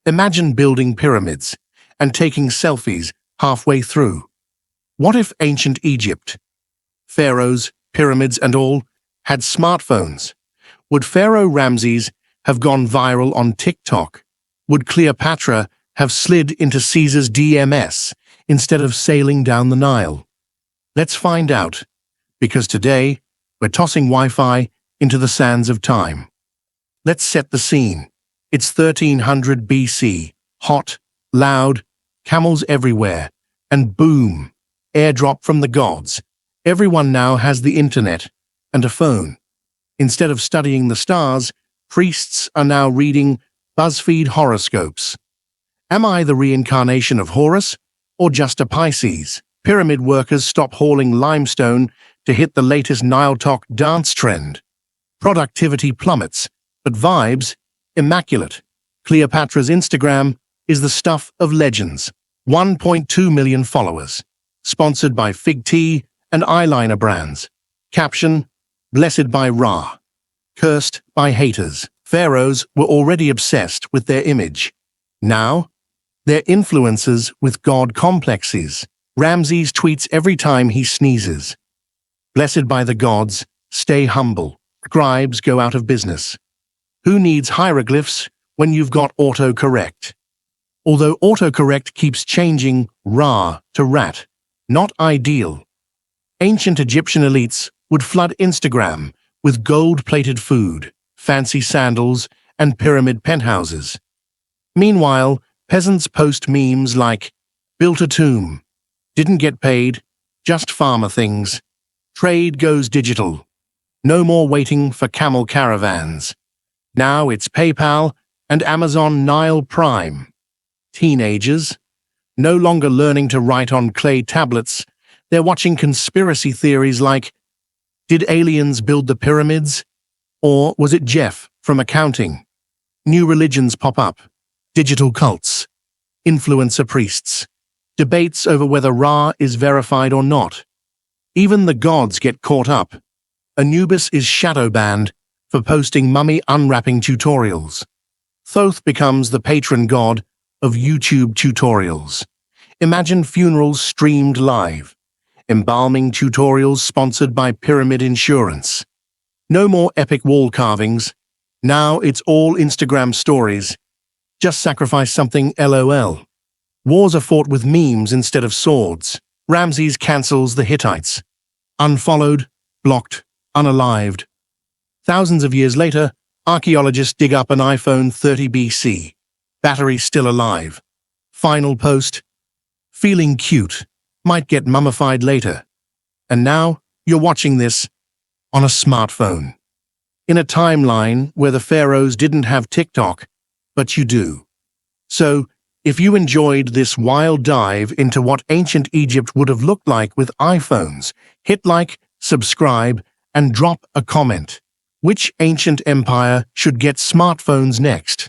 Imagine building pyramids and taking selfies halfway through. What if ancient Egypt, pharaohs, pyramids and all, had smartphones? Would Pharaoh Ramses have gone viral on TikTok? Would Cleopatra have slid into Caesar's DMS instead of sailing down the Nile? Let's find out, because today we're tossing Wi-Fi into the sands of time. Let's set the scene. It's 1300 BC, hot, loud, camels everywhere, and boom, airdrop from the gods. Everyone now has the internet and a phone. Instead of studying the stars, priests are now reading BuzzFeed horoscopes. Am I the reincarnation of Horus, or just a Pisces? Pyramid workers stop hauling limestone to hit the latest Nile Talk dance trend. Productivity plummets, but vibes immaculate. Cleopatra's Instagram is the stuff of legends. 1.2 million followers. Sponsored by Fig Tea and eyeliner brands. Caption: blessed by Ra. Cursed by haters. Pharaohs were already obsessed with their image. Now, they're influencers with god complexes. Ramses tweets every time he sneezes. Blessed by the gods, stay humble. Scribes go out of business. Who needs hieroglyphs when you've got autocorrect? Although autocorrect keeps changing Ra to rat. Not ideal. Ancient Egyptian elites would flood Instagram with gold-plated food, fancy sandals, and pyramid penthouses. Meanwhile, peasants post memes like, built a tomb, didn't get paid, just farmer things. Trade goes digital. No more waiting for camel caravans. Now it's PayPal and Amazon Nile Prime. Teenagers, no longer learning to write on clay tablets, they're watching conspiracy theories like, did aliens build the pyramids? Or was it Jeff from accounting? New religions pop up. Digital cults. Influencer priests. Debates over whether Ra is verified or not. Even the gods get caught up. Anubis is shadow banned for posting mummy unwrapping tutorials. Thoth becomes the patron god of YouTube tutorials. Imagine funerals streamed live. Embalming tutorials sponsored by Pyramid Insurance. No more epic wall carvings. Now it's all Instagram stories. Just sacrifice something LOL. Wars are fought with memes instead of swords. Ramses cancels the Hittites. Unfollowed, blocked, unalived. Thousands of years later, archaeologists dig up an iPhone 30 BC. Battery still alive. Final post. Feeling cute. Might get mummified later. And now, you're watching this on a smartphone. In a timeline where the pharaohs didn't have TikTok, but you do. So, if you enjoyed this wild dive into what ancient Egypt would have looked like with iPhones, hit like, subscribe, and drop a comment. Which ancient empire should get smartphones next?